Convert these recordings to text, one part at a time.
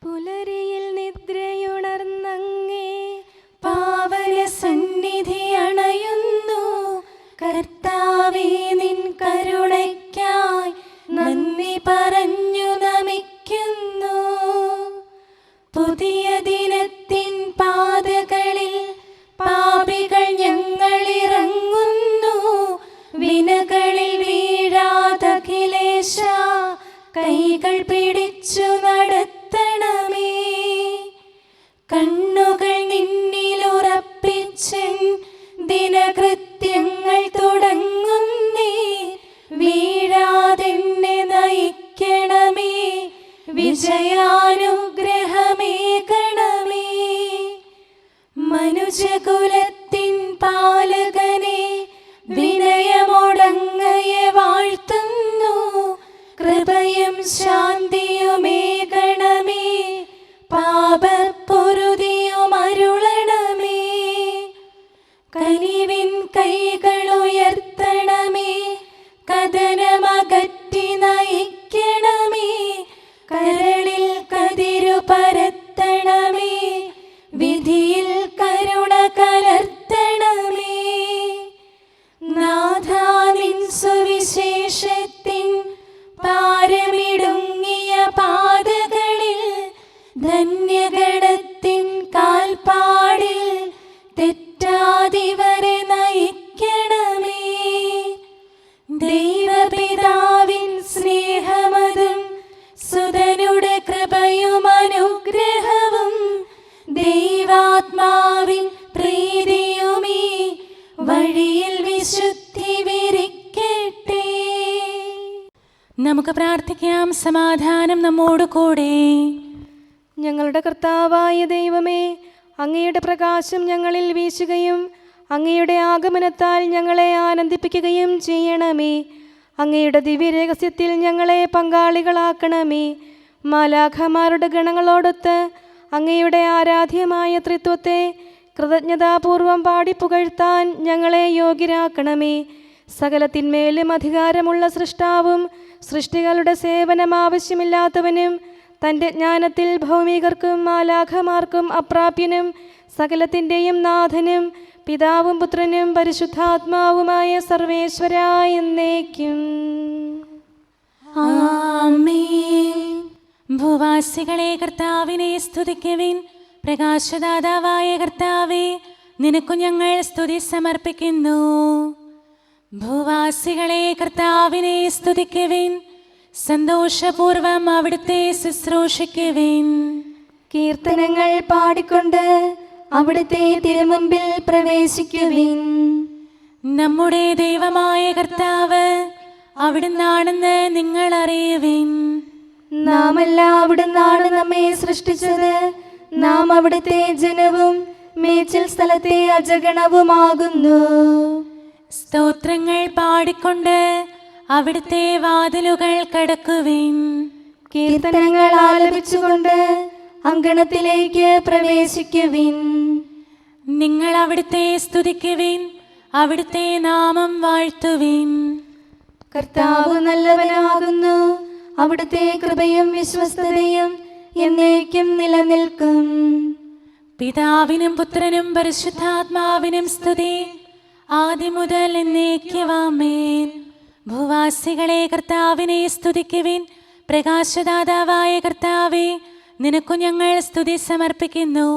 പുലരിയിൽ നിദ്രയുണർന്നങ്ങേ പാവന സന്നിധി അണയുന്നു. കർത്താവേ, നിൻ കരുണയ്ക്കായി നന്ദി പറഞ്ഞു നമിക്കുന്നു. പുതിയ ദിനത്തിൻ പാതകളിൽ പാപികൾ ഞങ്ങളിറങ്ങുന്നു. വിനകളിൽ വീഴാതഖിലേശ കൈകൾ പിടിച്ചു നടത്തണമേ. കണ്ണുകൾ നിന്നിലുറപ്പിച്ചൻ ദിനകൃത്യങ്ങൾ തുടങ്ങുന്നേ. വീഴാതെന്നെ നയിക്കണമേ, വിജയാനുഗ്രഹമേകണമേ. മനുജകുലത്തിൻ പാലകനെ വിനയമൊടങ്ങയെ വാഴ്ത്തുന്നു. കൃപയും ശാന്തിയുമേകണമേ, പാപപ്പൊറുതിയും അരുളണമേ. കനിവിൻ കൈകളുയർത്തണമേ, കഥനമകറ്റി നയിക്കണമേ. കരളിൽ കതിരു പരത്തണമേ, വിധിയിൽ കരുണ കലർത്തണമേ. നാഥാ, നിൻ സുവിശേഷത്തിൻ പാരമിടുങ്ങിയ പാതകളിൽ ധന്യഗണത്തിൻ കാൽപ്പാടിൽ തെറ്റാതിവരെ നയിക്കണമേ. ദൈവപിതാവിൻ സ്നേഹമതും സുതനുടെ കൃപയും അനുഗ്രഹവും ദൈവാത്മാവിൻ പ്രീതിയുമീ വഴിയിൽ വിശുദ്ധി വിരിക്കട്ടെ. നമുക്ക് പ്രാർത്ഥിക്കാം. സമാധാനം നമ്മോട് കൂടെ. ഞങ്ങളുടെ കർത്താവായ ദൈവമേ, അങ്ങയുടെ പ്രകാശം ഞങ്ങളിൽ വീശുകയും അങ്ങയുടെ ആഗമനത്താൽ ഞങ്ങളെ ആനന്ദിപ്പിക്കുകയും ചെയ്യണമേ. അങ്ങയുടെ ദിവ്യരഹസ്യത്തിൽ ഞങ്ങളെ പങ്കാളികളാക്കണമേ. മാലാഖമാരുടെ ഗണങ്ങളോടൊത്ത് അങ്ങയുടെ ആരാധ്യമായ ത്രിത്വത്തെ കൃതജ്ഞതാപൂർവം പാടിപ്പുകഴ്ത്താൻ ഞങ്ങളെ യോഗ്യരാക്കണമേ. സകലത്തിന്മേലും അധികാരമുള്ള സൃഷ്ടാവും സൃഷ്ടികളുടെ സേവനം ആവശ്യമില്ലാത്തവനും തൻ്റെ ജ്ഞാനത്തിൽ ഭൗമികർക്കും മാലാഖമാർക്കും അപ്രാപ്യനും സകലത്തിൻ്റെയും നാഥനും പിതാവും പുത്രനും പരിശുദ്ധാത്മാവുമായ സർവേശ്വരായ എന്നേക്കും ആമേൻ. ഭൂവാസികളെ കർത്താവിനെ സ്തുതിക്കുവിൻ. പ്രകാശദാതാവായ കർത്താവേ, നിനക്കു ഞങ്ങൾ സ്തുതി സമർപ്പിക്കുന്നു. ഭൂവാസികളെ കർത്താവിനെ സ്തുതിക്കുവിൻ. സന്തോഷപൂർവം അവിടുത്തെ ശുശ്രൂഷിക്കുവിൻ. കീർത്തനങ്ങൾ പാടിക്കൊണ്ട് അവിടുത്തെ തിരുമുമ്പിൽ പ്രവേശിക്കുവിൻ. നമ്മുടെ ദൈവമായ കർത്താവ് അവിടുന്നാണെന്ന് നിങ്ങൾ അറിയുവിൻ. നാമല്ല അവിടുന്നാണ് നമ്മെ സൃഷ്ടിച്ചത്. നാം അവിടുത്തെ ജനവും മേച്ചിൽ സ്ഥലത്തെ അജഗണവുമാകുന്നു. സ്തോത്രങ്ങൾ പാടിക്കൊണ്ട് അവിടുത്തെ വാതിലുകൾ കടക്കുവിൻ. കീർത്തനങ്ങൾ ആലപിച്ചുകൊണ്ട് അങ്കണത്തിലേക്ക് പ്രവേശിക്കുവിൻ. നിങ്ങൾ അവിടുത്തെ സ്തുതിക്കുവിൻ, അവിടുത്തെ നാമം വാഴ്ത്തുവിൻ. കർത്താവ് നല്ലവനാകുന്നു. അവിടുത്തെ കൃപയും വിശ്വസ്തതയും എന്നേക്കും നിലനിൽക്കും. പിതാവിനും പുത്രനും പരിശുദ്ധാത്മാവിനും സ്തുതി, ആദ്യം മുതൽ എന്നേക്കും ആമേൻ. ഭൂവാസികളെ കർത്താവിനെ സ്തുതിക്കുവിൻ. പ്രകാശദാതാവായ കർത്താവേ, നിനക്കു ഞങ്ങൾ സ്തുതി സമർപ്പിക്കുന്നു.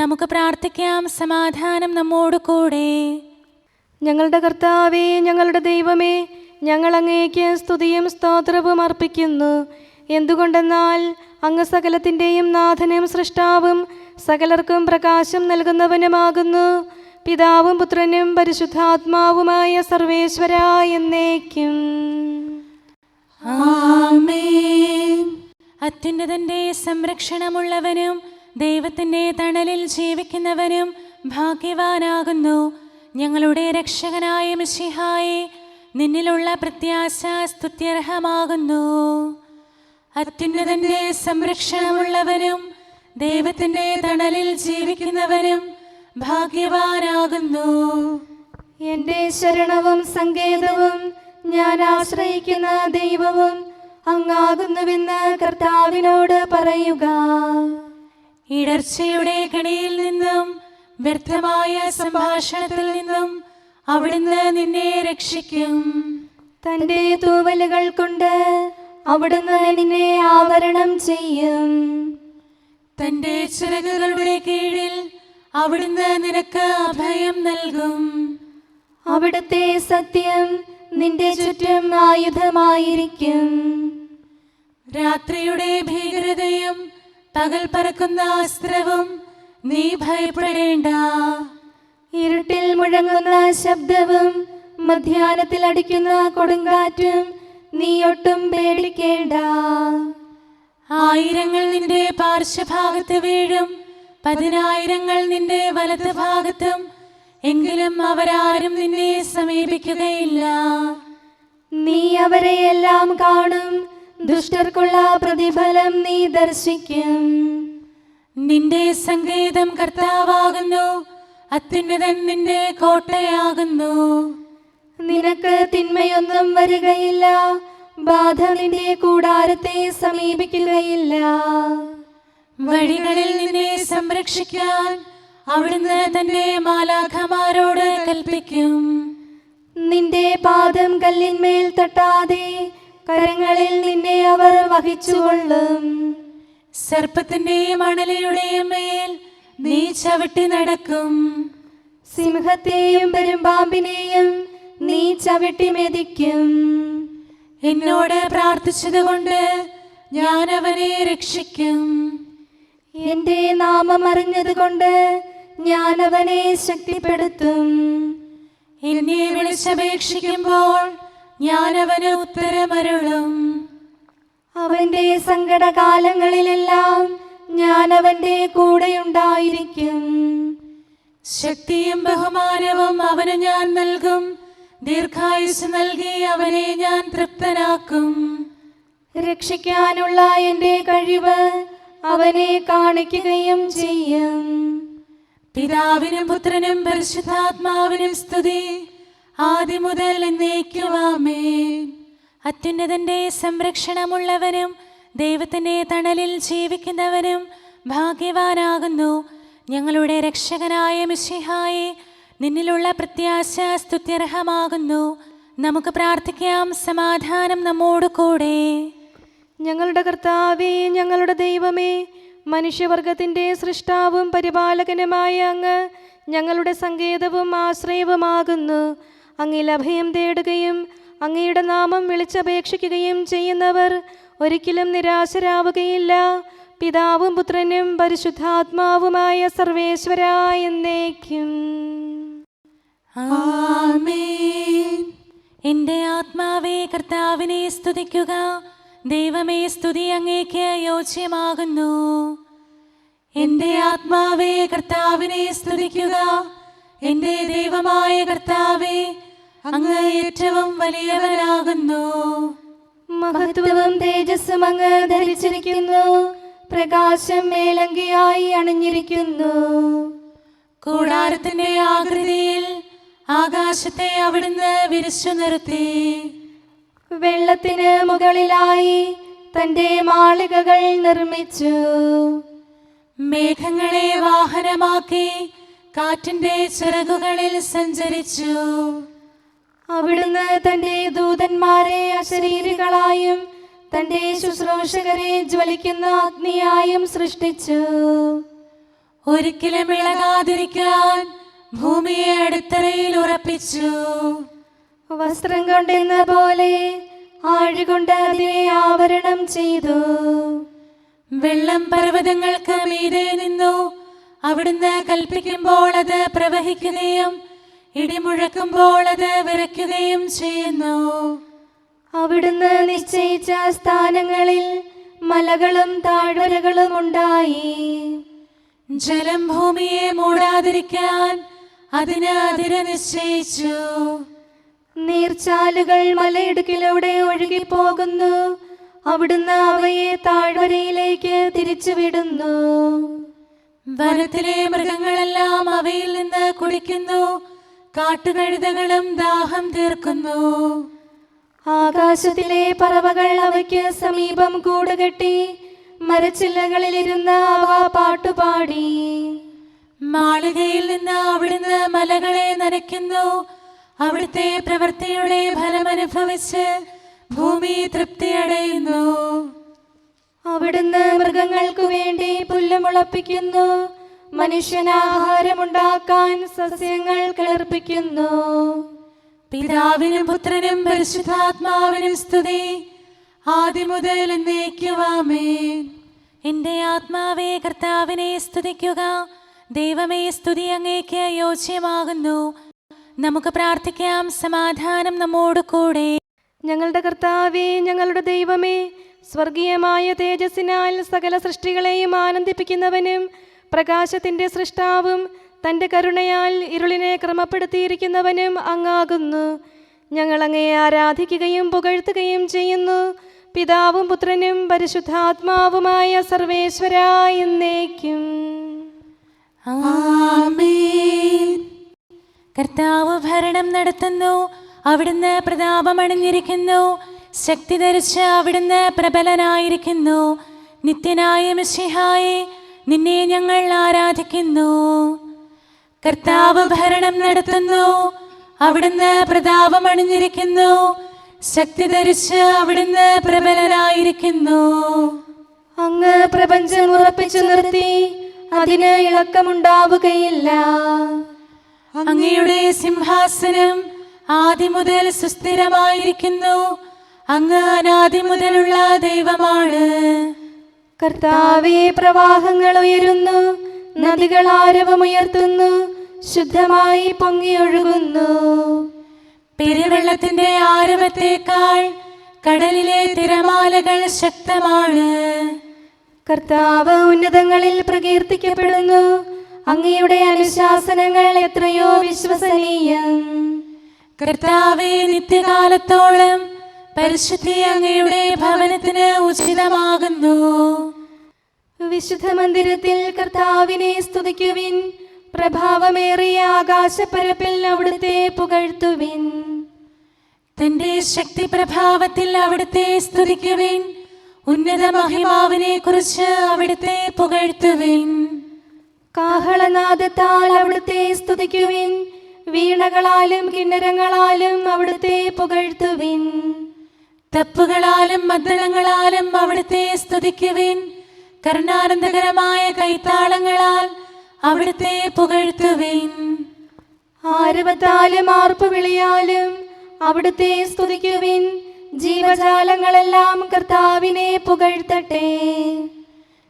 നമുക്ക് പ്രാർത്ഥിക്കാം. സമാധാനം നമ്മോട് കൂടെ. ഞങ്ങളുടെ കർത്താവേ, ഞങ്ങളുടെ ദൈവമേ, ഞങ്ങൾ അങ്ങേക്ക് സ്തുതിയും സ്തോത്രവും അർപ്പിക്കുന്നു. എന്തുകൊണ്ടെന്നാൽ അങ്ങ് സകലത്തിൻ്റെയും നാഥനും സൃഷ്ടാവും സകലർക്കും പ്രകാശം നൽകുന്നവനുമാകുന്നു. പിതാവും പുത്രനും പരിശുദ്ധാത്മാവുമായ സർവേശ്വരായ എന്നേക്കും ആമേൻ. അത്യുന്നതന്റെ സംരക്ഷണമുള്ളവനും ദൈവത്തിൻ്റെ തണലിൽ ജീവിക്കുന്നവനും ഭാഗ്യവാനാകുന്നു. ഞങ്ങളുടെ രക്ഷകനായ മിശിഹായേ, നിന്നിലുള്ള പ്രത്യാശ സ്തുത്യർഹമാകുന്നു. അത്യുന്നതന്റെ സംരക്ഷണമുള്ളവനും ദൈവത്തിൻ്റെ തണലിൽ ജീവിക്കുന്നവനും ഭാഗ്യവാനാകുന്നു. എൻ്റെ ശരണവും സങ്കേതവും ഞാൻ ആശ്രയിക്കുന്ന ദൈവവും അങ്ങാകുന്നുവെന്ന് കർത്താവിനോട് പറയുക. ഇടർച്ചയുടെ കണിയിൽ നിന്നും വ്യർത്ഥമായ സംഭാഷണത്തിൽ നിന്നും അവിടുന്ന് നിന്നെ രക്ഷിക്കും. തന്റെ തൂവലുകൾ കൊണ്ട് അവിടുന്ന് നിന്നെ ആവരണം ചെയ്യും. തന്റെ ചിറകുകളുടെ കീഴിൽ അവിടുന്ന് നിനക്ക് അഭയം നൽകും. അവിടുത്തെ സത്യം നിന്റെ ചുറ്റും ആയുധമായിരിക്കും. രാത്രിയുടെ ഭീകരതയും പകൽ പറക്കുന്ന അസ്ത്രവും നീ ഭയപ്പെടേണ്ട. ഇരുട്ടിൽ മുഴങ്ങുന്ന ശബ്ദവും മധ്യാഹ്നത്തിൽ അടിക്കുന്ന കൊടുങ്കാറ്റും നീ ഒട്ടും പേടിക്കേണ്ട. ആയിരങ്ങൾ നിന്റെ പാർശ്വഭാഗത്ത് വീഴും, 10,000 നിന്റെ വലത് ഭാഗത്തും, എങ്കിലും അവരാരും നിന്നെ സമീപിക്കുകയില്ല. നീ അവരെയെല്ലാം കാണും, ദുഷ്ടർക്കുള്ള പ്രതിഫലം നീ ദർശിക്കും. നിന്റെ സങ്കേതം കർത്താവാകുന്നു, അത്യുന്നതൻ നിന്റെ കോട്ടയാകുന്നു. നിനക്ക് തിന്മയൊന്നും വരികയില്ല, ബാധ നിന്റെ കൂടാരത്തെ സമീപിക്കുകയില്ല. വഴികളിൽ നിന്നെ സംരക്ഷിക്കാൻ അവിടുന്ന് തന്റെ മാലാഖമാരോട് കൽപ്പിക്കും. നിന്റെ പാദം കല്ലിന്മേൽ തട്ടാതെ കരങ്ങളിൽ നിന്നെ അവർ വഹിച്ചുകൊള്ളും. സർപ്പത്തിന്റെയും അണലയുടെയും മേൽ നീ ചവിട്ടി നടക്കും. സിംഹത്തെയും പെരുമ്പാമ്പിനെയും നീ ചവിട്ടി മെതിക്കും. എന്നോട് പ്രാർത്ഥിച്ചതുകൊണ്ട് ഞാൻ അവനെ രക്ഷിക്കും. എന്റെ നാമം അറിഞ്ഞതുകൊണ്ട് ഞാൻ അവനെ ശക്തിപ്പെടുത്തും. എന്നെ വിളിച്ചപേക്ഷിക്കുമ്പോൾ ഞാൻ അവന് ഉത്തരമരുളും. അവന്റെ സങ്കടകാലങ്ങളിലെല്ലാം ഞാൻ അവന്റെ കൂടെയുണ്ടായിരിക്കും. ശക്തിയും ബഹുമാനവും അവന് ഞാൻ നൽകും. ദീർഘായുസ് നൽകി അവനെ ഞാൻ തൃപ്തനാക്കും. രക്ഷിക്കാനുള്ള എന്റെ കഴിവ് അവനെ കാണിക്കുകയും ചെയ്യും. പിതാവിനും പുത്രനും പരിശുദ്ധാത്മാവിനും സ്തുതി, ആദ്യം മുതൽ എന്നേക്കും ആമേൻ. അത്യുന്നതന്റെ സംരക്ഷണമുള്ളവനും ദൈവത്തിന്റെ തണലിൽ ജീവിക്കുന്നവനും ഭാഗ്യവാനാകുന്നു ഞങ്ങളുടെ രക്ഷകനായ മിശിഹായെ. നിന്നിലുള്ള പ്രത്യാശ സ്തുത്യർഹമാകുന്നു. നമുക്ക് പ്രാർത്ഥിക്കാം. സമാധാനം നമ്മോട് കൂടെ. ഞങ്ങളുടെ കർത്താവേ, ഞങ്ങളുടെ ദൈവമേ, മനുഷ്യവർഗത്തിൻ്റെ സൃഷ്ടാവും പരിപാലകനുമായ അങ്ങ് ഞങ്ങളുടെ സങ്കേതവും ആശ്രയവുമാകുന്നു. അങ്ങിൽ അഭയം തേടുകയും അങ്ങയുടെ നാമം വിളിച്ചപേക്ഷിക്കുകയും ചെയ്യുന്നവർ ഒരിക്കലും നിരാശരാവുകയില്ല. പിതാവും പുത്രനും പരിശുദ്ധാത്മാവുമായ സർവേശ്വരായ എന്നേക്കും ആമേൻ. എൻ്റെ ആത്മാവേ കർത്താവിനെ സ്തുതിക്കുക. ദൈവമേ, സ്തുതി അങ്ങേക്ക് യോജ്യമാകുന്നു. എൻ്റെ ആത്മാവേ കർത്താവിനെ സ്തുതിക്കുക. എൻ്റെ ദൈവമായ കർത്താവേ, അങ്ങ് ഏറ്റവും വലിയവനാകുന്നു. മഹത്വവും തേജസ്സും അങ്ങ് ധരിച്ചിരിക്കുന്നു. പ്രകാശം മേലങ്കിയായി അണിഞ്ഞിരിക്കുന്നു. കൂടാരത്തിന്റെ ആകൃതിയിൽ ആകാശത്തെ അവിടുന്ന് വിരിച്ചു നിർത്തി. വെള്ളത്തിന് മുകളിലായി തന്റെ മാളികകൾ നിർമ്മിച്ചു. മേഘങ്ങളെ വാഹനമാക്കി കാറ്റിന്റെ ചിറകുകളിൽ സഞ്ചരിച്ചു. അവിടുന്ന് തന്റെ ദൂതന്മാരെ അശരീരികളായും തന്റെ ശുശ്രൂഷകരെ ജ്വലിക്കുന്ന അഗ്നിയായും സൃഷ്ടിച്ചു. ഒരിക്കലും ഇളകാതിരിക്കാൻ ഭൂമിയെ അടിത്തറയിൽ ഉറപ്പിച്ചു. വസ്ത്രം കൊണ്ടെന്ന പോലെ ആഴികൊണ്ട് അതിനെ ആവരണം ചെയ്തു. വെള്ളം പർവ്വതങ്ങൾക്ക് മീതെ നിന്നു. അവിടുന്ന് കൽപ്പിക്കുമ്പോൾ അത് പ്രവഹിക്കുകയും ഇടിമുഴക്കുമ്പോൾ അത് വിറയ്ക്കുകയും ചെയ്യുന്നു. അവിടുന്ന് നിശ്ചയിച്ച സ്ഥാനങ്ങളിൽ മലകളും താഴ്വരകളും ഉണ്ടായി. ജലം ഭൂമിയെ മൂടാതിരിക്കാൻ അതിന് അതിര് നിശ്ചയിച്ചു. നീർച്ചാലുകൾ മലയിടുക്കിലൂടെ ഒഴുകിപ്പോകുന്നു. അവിടുന്ന് അവയെ താഴ്വരയിലേക്ക് തിരിച്ചുവിടുന്നു. വനത്തിലെ മൃഗങ്ങളെല്ലാം അവയിൽ നിന്ന് കുടിക്കുന്നു. കാട്ടുകഴുതകളും ദാഹം തീർക്കുന്നു. ആകാശത്തിലെ പറവകൾ അവയ്ക്ക് സമീപം കൂടുകെട്ടി മരച്ചില്ലകളിലിരുന്ന് അവ പാട്ടുപാടി. മാളികയിൽ നിന്ന് അവിടുന്ന് മലകളെ നനയ്ക്കുന്നു. അവിടുത്തെ പ്രവൃത്തിയുടെ ഫലമനുഭവിച്ച് ഭൂമി തൃപ്തിയടയുന്നു. അവിടുന്ന് മൃഗങ്ങൾക്കു വേണ്ടി പുല്ല് മുളപ്പിക്കുന്നു. മനുഷ്യനാഹാരമുണ്ടാക്കാൻ സസ്യങ്ങൾ കിളിർപ്പിക്കുന്നു. പിതാവിനും പുത്രനും പരിശുദ്ധാത്മാവിനും സ്തുതി, ആദ്യം മുതൽ എന്നേക്കും ആമേൻ. എന്റെ ആത്മാവേ കർത്താവിനെ സ്തുതിക്കുക. ദൈവമേ, സ്തുതി അങ്ങേക്ക് യോജ്യമാകുന്നു. നമുക്ക് പ്രാർത്ഥിക്കാം. സമാധാനം നമ്മോട് കൂടെ. ഞങ്ങളുടെ കർത്താവേ, ഞങ്ങളുടെ ദൈവമേ, സ്വർഗീയമായ തേജസ്സിനാൽ സകല സൃഷ്ടികളെയും ആനന്ദിപ്പിക്കുന്നവനും പ്രകാശത്തിൻ്റെ സൃഷ്ടാവും തൻ്റെ കരുണയാൽ ഇരുളിനെ ക്രമപ്പെടുത്തിയിരിക്കുന്നവനും അങ്ങാകുന്നു. ഞങ്ങൾ അങ്ങയെ ആരാധിക്കുകയും പുകഴ്ത്തുകയും ചെയ്യുന്നു. പിതാവും പുത്രനും പരിശുദ്ധാത്മാവുമായ സർവേശ്വരാ എന്നേക്കും ആമേൻ. കർത്താവ് ഭരണം നടത്തുന്നു. അവിടുന്ന് പ്രതാപമണിഞ്ഞിരിക്കുന്നു. ശക്തി ധരിച്ച് അവിടുന്ന് പ്രബലനായിരിക്കുന്നു. നിത്യനായ മിശിഹായെ, നിന്നെ ഞങ്ങൾ ആരാധിക്കുന്നു. കർത്താവ് ഭരണം നടത്തുന്നു. അവിടുന്ന് പ്രതാപമണിഞ്ഞിരിക്കുന്നു. ശക്തി ധരിച്ച് അവിടുന്ന് പ്രബലനായിരിക്കുന്നു. അങ്ങ് പ്രപഞ്ചം ഉറപ്പിച്ചു നിർത്തി, അതിന് ഇളക്കമുണ്ടാവുകയില്ല. അങ്ങയുടെ സിംഹാസനം ആദ്യം മുതൽ സുസ്ഥിരമായിരിക്കുന്നു. അങ്ങ് അനാദി മുതലുള്ള ദൈവമാണ്. കർത്താവേ, പ്രവാഹങ്ങൾ ഉയരുന്നു, നദികൾ ആരവമുയർത്തുന്നു, ശുദ്ധമായി പൊങ്ങിയൊഴുകുന്നു. പെരുവെള്ളത്തിന്റെ ആരവത്തേക്കാൾ കടലിലെ തിരമാലകൾ ശക്തമാണ്. കർത്താവ് ഉന്നതങ്ങളിൽ പ്രകീർത്തിക്കപ്പെടുന്നു. അങ്ങയുടെ അനുശാസനങ്ങൾ എത്രയോ വിശ്വസനീയം. കർത്താവേ, നിത്യകാലത്തോളം പരിശുദ്ധി അങ്ങയുടെ ഭവനത്തിന് ഉചിതമാകുന്നു. വിശുദ്ധ മന്ദിരത്തിൽ കർത്താവിനെ സ്തുതിക്കുവിൻ. പ്രഭാവമേറിയ ആകാശപ്പരപ്പിൽ അവിടുത്തെ പുകഴ്ത്തുവിൻ. തന്റെ ശക്തി പ്രഭാവത്തിൽ അവിടുത്തെ സ്തുതിക്കുവിൻ. ഉന്നത മഹിമാവിനെ കുറിച്ച് അവിടുത്തെ പുകഴ്ത്തുവിൻ. കാഹളനാദത്താൽ അവിടുത്തെ സ്തുതിക്കുവിൻ. വീണകളാലും കിന്നരങ്ങളാലും അവിടുത്തെ പുകഴ്ത്തുവിൻ. തപ്പുകളാലും മദ്ദളങ്ങളാലും അവിടുത്തെ സ്തുതിക്കുവിൻ. കരുണാനന്ദകരമായ കൈത്താളങ്ങളാൽ അവിടുത്തെ പുകഴ്ത്തുവിൻ. ആരവത്താലും ആർപ്പുവിളിയാലും അവിടുത്തെ സ്തുതിക്കുവിൻ. ജീവജാലങ്ങളെല്ലാം കർത്താവിനെ പുകഴ്ത്തട്ടെ.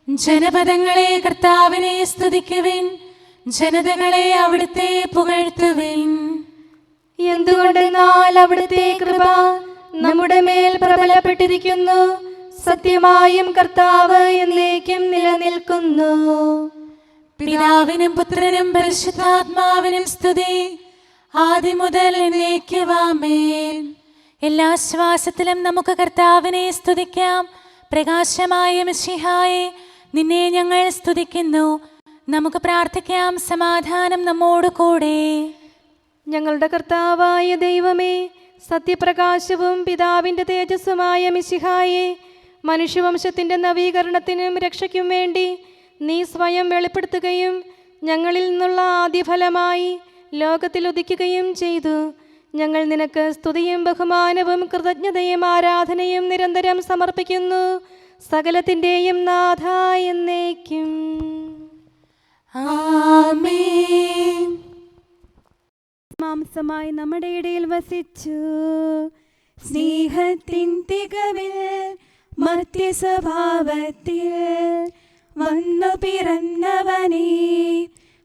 ജനപദങ്ങളെ കർത്താവിനെ സ്തുതിക്കുവിൻ. ജനതകളെ അവിടുത്തെ പുകഴ്ത്തുവിൻ. എന്തുകൊണ്ടെന്നാൽ അവിടുത്തെ കൃപ നമ്മുടെ മേൽ പ്രബലപ്പെട്ടിരിക്കുന്നു. സത്യമായും കർത്താവ് എന്നേക്കും നിലനിൽക്കുന്നു. പിതാവിനും പുത്രനും പരിശുദ്ധാത്മാവിനും സ്തുതി, ആദ്യം മുതൽ എന്നേക്കും ആമേൻ. എല്ലാ ശ്വാസത്തിലും നമുക്ക് കർത്താവിനെ സ്തുതിക്കാം. പ്രകാശമായ മിശിഹായെ, നിന്നെ ഞങ്ങൾ സ്തുതിക്കുന്നു. നമുക്ക് പ്രാർത്ഥിക്കാം. സമാധാനം നമ്മോട് കൂടെ. ഞങ്ങളുടെ കർത്താവായ ദൈവമേ, സത്യപ്രകാശവും പിതാവിൻ്റെ തേജസ്സുമായ മിശിഹായെ, മനുഷ്യവംശത്തിൻ്റെ നവീകരണത്തിനും രക്ഷയ്ക്കും വേണ്ടി നീ സ്വയം വെളിപ്പെടുത്തുകയും ഞങ്ങളിൽ നിന്നുള്ള ആദ്യഫലമായി ലോകത്തിൽ ഉദിക്കുകയും ചെയ്തു. ഞങ്ങൾ നിനക്ക് സ്തുതിയും ബഹുമാനവും കൃതജ്ഞതയും ആരാധനയും നിരന്തരം സമർപ്പിക്കുന്നു. സകലത്തിൻ്റെയും നാഥ എന്നേക്കും ആമേൻ. മാംസമായി നമ്മുടെ ഇടയിൽ വസിച്ചു. സ്നേഹത്തിൻ തികവിൽ മധ്യസ്വഭാവത്തിൽ വന്നു പിറന്നവനെ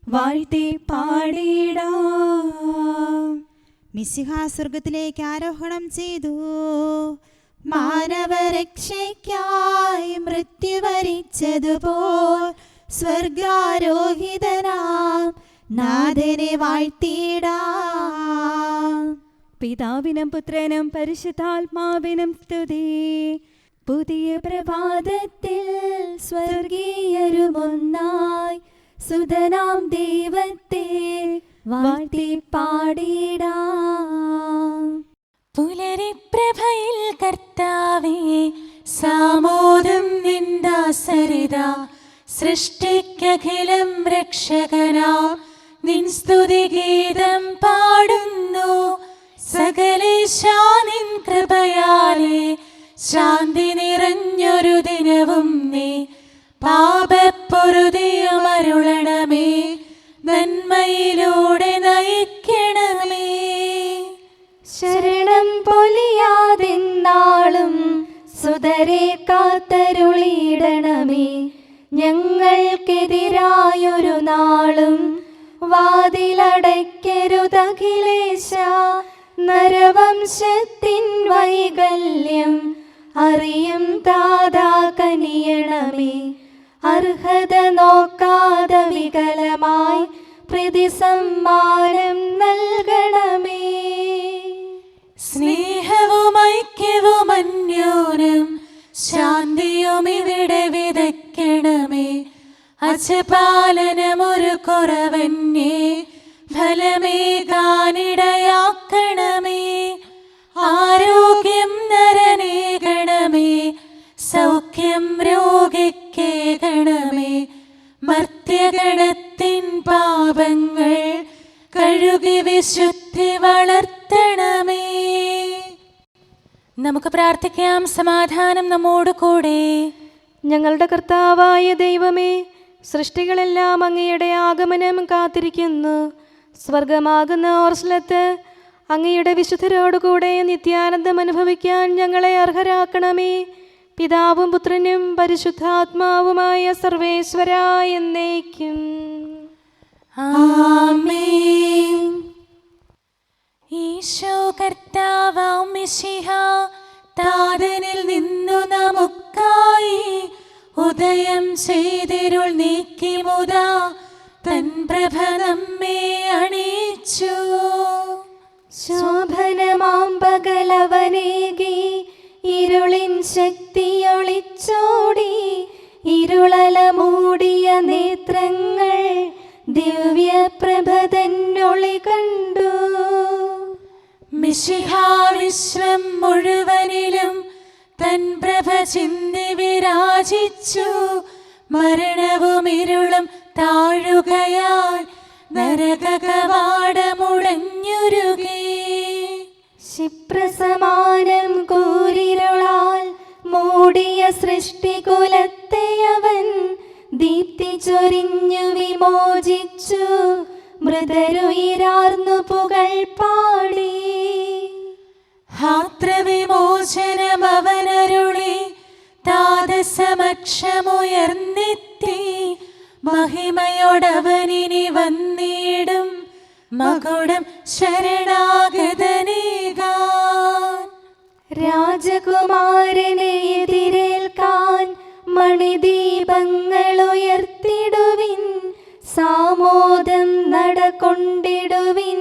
വാഴ്ത്തി പാടിടാം. മിശിഹാ സ്വർഗത്തിലേക്ക് ആരോഹണം ചെയ്തു. മാനവരക്ഷയ്ക്കായി മൃത്യു വരിച്ചതുപോൽ സ്വർഗാരോഹിതനാം നാഥനെ വാഴ്ത്തിയിടാം. പിതാവിനും പുത്രനും പരിശുദ്ധാത്മാവിനും സ്തുതി. പുതിയ പ്രഭാതത്തിൽ സ്വർഗീയരുമൊന്നായി സുതനാം ദൈവത്തെ വാഴ്ത്തി പാടിടാം. പുലരിപ്രഭയിൽ കർത്താവേ സാമോദം നിന്ദാസരിത സൃഷ്ടിക്കഖിലം രക്ഷകനാ നിൻ സ്തുതിഗീതം പാടുന്നു. സകലേശാ നിൻ കൃപയാലേ ശാന്തി നിറഞ്ഞൊരു ദിനവും നീ പാപപ്പൊറുതിയുമരുളണമേ നന്മയിലൂടെ നയിക്കണമേ. ശരണം പൊലിയാതെന്നാളും സുതരെ കാത്തരുളിയിടണമേ. ഞങ്ങൾക്കെതിരായൊരു നാളും വാതിലടയ്ക്കരുതഖിലേശ. നരവംശത്തിൻ വൈകല്യം അറിയും താതാ കനിയണമേ. അർഹത നോക്കാതെ വികലമായി പ്രതിസമ്മാനം നൽകണമേ. സ്നേഹവും ഐക്യവും അന്യോന്യം ശാന്തിയും ഇവിടെ വിതയ്ക്കണമേ. അജപാലനമൊരു കുറവന്യേ ഫലമേകാനിടയാക്കണമേ. ആരോഗ്യം നരനേകണമേ സൗഖ്യം രോഗിക്കേകണമേ. മർത്യഗണത്തിൻ പാപങ്ങൾ കഴുകി വിശുദ്ധി വളർത്തണമേ. നമുക്ക് പ്രാർത്ഥിക്കാം. സമാധാനം നമ്മോട് കൂടെ. ഞങ്ങളുടെ കർത്താവായ ദൈവമേ, സൃഷ്ടികളെല്ലാം അങ്ങയുടെ ആഗമനം കാത്തിരിക്കുന്നു. സ്വർഗമാകുന്ന ഓർസ്ലത്ത് അങ്ങയുടെ വിശുദ്ധരോടുകൂടെ നിത്യാനന്ദം അനുഭവിക്കാൻ ഞങ്ങളെ അർഹരാക്കണമേ. പിതാവും പുത്രനും പരിശുദ്ധാത്മാവുമായ സർവേശ്വര എന്നേക്കും. ആമേൻ. ഈശോ കർത്താവാം മിശിഹ താതനിൽ നിന്നു നമുക്കായി ഉദയം ചെയ്തിരുൾ നീക്കി മുതാ തൻ പ്രഭ നമ്മെ അണിയിച്ചു. ശോഭനമാം പകലവനേകി ഇരുളിൻ ശക്തിയൊളിച്ചോടി. ഇരുളല മൂടിയ നേത്രങ്ങൾ ദിവ്യപ്രഭതന്നൊളി കണ്ടു. മിശിഹാ വിശ്വം മുഴുവനിലും തൻ പ്രഭ ചിന്തി വിരാജിച്ചു. മരണവും ഇരുളും താഴുകയാൽ നരകകവാടമുടഞ്ഞുരുകി. ക്ഷിപ്രസമാനം കൂരിരുളാൽ മൂടിയ സൃഷ്ടികുലത്തെയവൻ ദീപ്തി ചൊരിഞ്ഞു വിമോചിച്ചു. മൃതരുയിരാർന്നു പുകൾ പാടി. ഹാത്രവിമോചനം അവനരുളി താതസമക്ഷമുയർന്നെത്തി. മഹിമയോടവനിനി വന്നിടും മകുടം ശരണാഗതനേകാൻ. രാജകുമാരനെ എതിരേൽക്കാൻ മണിദീപങ്ങൾ ഉയർത്തിടുവിൻ. സാമോദം നടകൊണ്ടിടുവിൻ.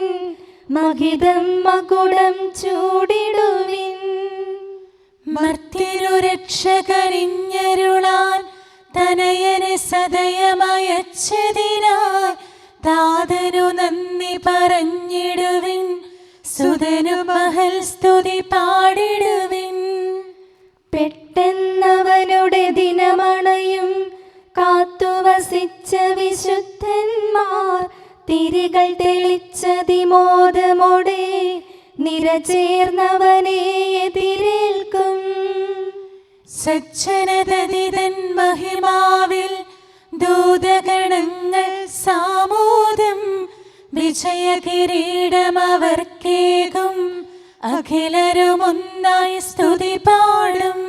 മഹിതം മകുടം ചൂടിടുവിൻ. മർത്യനു രക്ഷകരിഞ്ഞരുളാൻ തനയനെ സദയമയച്ചതിനായി താതനു നന്ദി പറഞ്ഞിടുവിൻ. സുതനു മഹൽ സ്തുതി പാടിടുവിൻ. പെട്ടെന്നവനുടെ ദിനമണയും കാത്തുവസിച്ച വിശുദ്ധന്മാർ തിരികൾ തെളിച്ചതിമോദമോടെ നിരചേർന്നവനെ എതിരേൽക്കും. സജ്ജനതതിതൻ മഹിമാവിൽ ദൂതഗണങ്ങൾ സാമോദം വിജയകിരീടമവർക്കേകും. അഖിലരുമൊന്നായി സ്തുതി പാടും.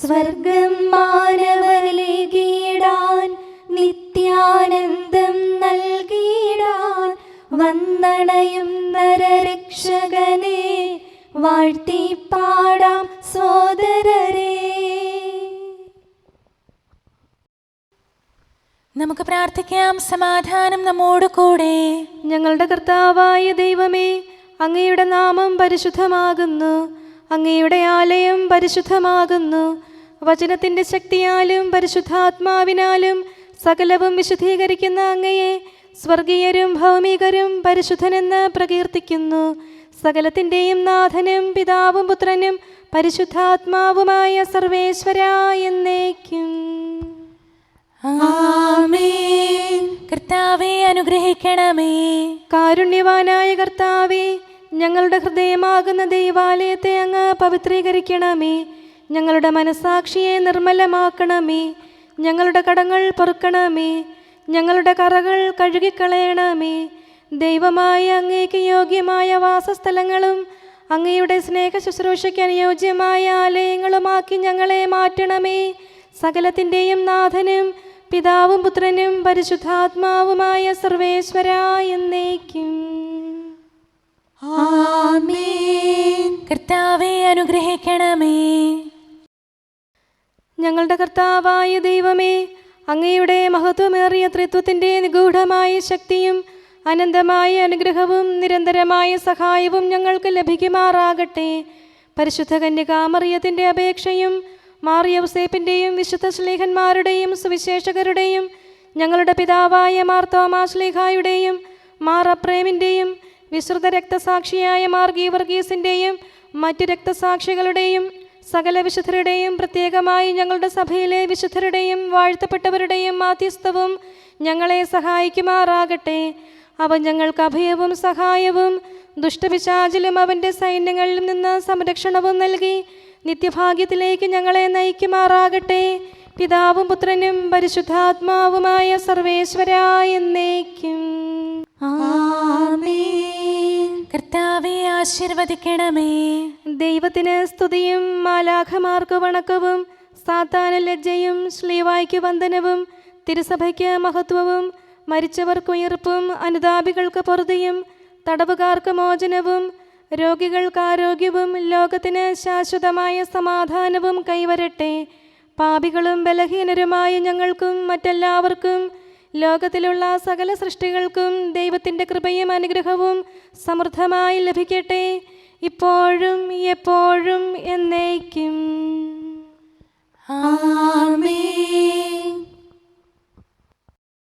സ്വർഗം മാനവരിലേകിടാൻ നിത്യാനന്ദം നൽകിടാൻ വന്നണയും നരരക്ഷകനെ വാഴ്ത്തി പാടാം സോദരരെ. നമുക്ക് പ്രാർത്ഥിക്കാം. സമാധാനം നമ്മോട് കൂടെ. ഞങ്ങളുടെ കർത്താവായ ദൈവമേ, അങ്ങയുടെ നാമം പരിശുദ്ധമാകുന്നു. അങ്ങയുടെ ആലയം പരിശുദ്ധമാകുന്നു. വചനത്തിൻ്റെ ശക്തിയാലും പരിശുദ്ധാത്മാവിനാലും സകലവും വിശുദ്ധീകരിക്കുന്ന അങ്ങയെ സ്വർഗീയരും ഭൗമികരും പരിശുദ്ധനെന്ന് പ്രകീർത്തിക്കുന്നു. സകലത്തിൻ്റെയും നാഥനും പിതാവും പുത്രനും പരിശുദ്ധാത്മാവുമായ സർവേശ്വരാ എന്നേക്കും. ആമേൻ. കർത്താവേ അനുഗ്രഹിക്കണമേ. കാരുണ്യവാനായ കർത്താവേ, ഞങ്ങളുടെ ഹൃദയമാകുന്ന ദൈവാലയത്തെ അങ്ങ് പവിത്രീകരിക്കണമേ. ഞങ്ങളുടെ മനസാക്ഷിയെ നിർമ്മലമാക്കണമേ. ഞങ്ങളുടെ കടങ്ങൾ പൊറുക്കണമേ. ഞങ്ങളുടെ കറകൾ കഴുകിക്കളയണമേ. ദൈവമായ അങ്ങേക്ക് യോഗ്യമായ വാസസ്ഥലങ്ങളും അങ്ങയുടെ സ്നേഹ ശുശ്രൂഷയ്ക്ക് അനുയോജ്യമായ ആലയങ്ങളുമാക്കി ഞങ്ങളെ മാറ്റണമേ. സകലത്തിൻ്റെയും നാഥനും പിതാവും പുത്രനും പരിശുദ്ധാത്മാവുമായ സർവേശ്വരാ എന്നേക്കും. ആമേൻ. കർത്താവേ അനുഗ്രഹിക്കണമേ. ഞങ്ങളുടെ കർത്താവായ ദൈവമേ, അങ്ങയുടെ മഹത്വമേറിയ ത്രിത്വത്തിൻ്റെ നിഗൂഢമായ ശക്തിയും അനന്തമായ അനുഗ്രഹവും നിരന്തരമായ സഹായവും ഞങ്ങൾക്ക് ലഭിക്കുമാറാകട്ടെ. പരിശുദ്ധ കന്യകാമറിയത്തിൻ്റെ അപേക്ഷയും മാറിയൗസേപ്പിൻ്റെയും വിശുദ്ധ ശ്ലീഹന്മാരുടെയും സുവിശേഷകരുടെയും ഞങ്ങളുടെ പിതാവായ മാർ തോമാ ശ്ലീഹായുടെയും മാർ അപ്രേമിൻ്റെയും വിശ്രുത രക്തസാക്ഷിയായ മാർ ഗീവർഗീസിൻ്റെയും മറ്റു രക്തസാക്ഷികളുടെയും സകല വിശുദ്ധരുടെയും പ്രത്യേകമായി ഞങ്ങളുടെ സഭയിലെ വിശുദ്ധരുടെയും വാഴ്ത്തപ്പെട്ടവരുടെയും മാധ്യസ്ഥവും ഞങ്ങളെ സഹായിക്കുമാറാകട്ടെ. അവൻ ഞങ്ങൾക്ക് അഭയവും സഹായവും ദുഷ്ടപിശാചിലും അവൻ്റെ സൈന്യങ്ങളിൽ നിന്ന് സംരക്ഷണവും നൽകി നിത്യഭാഗ്യത്തിലേക്ക് ഞങ്ങളെ നയിക്കുമാറാകട്ടെ. പിതാവും പുത്രനും പരിശുദ്ധാത്മാവുമായ സർവേശ്വരാ എന്നേക്കും. ആമേൻ. കർത്താവേ ആശീർവദിക്കണമേ. ദൈവത്തിന് സ്തുതിയും മാലാഖമാർക്ക് വണക്കവും സാത്താന് ലജ്ജയും ശ്ലീവായ്ക്ക് വന്ദനവും തിരുസഭയ്ക്ക് മഹത്വവും മരിച്ചവർക്ക് ഉയർപ്പും അനുതാപികൾക്ക് പൊറുതിയും തടവുകാർക്ക് മോചനവും രോഗികൾക്ക് ആരോഗ്യവും ലോകത്തിന് ശാശ്വതമായ സമാധാനവും കൈവരട്ടെ. പാപികളും ബലഹീനരുമായ ഞങ്ങൾക്കും മറ്റെല്ലാവർക്കും ലോകത്തിലുള്ള സകല സൃഷ്ടികൾക്കും ദൈവത്തിൻ്റെ കൃപയും അനുഗ്രഹവും സമൃദ്ധമായി ലഭിക്കട്ടെ, ഇപ്പോഴും എപ്പോഴും എന്നേക്കും.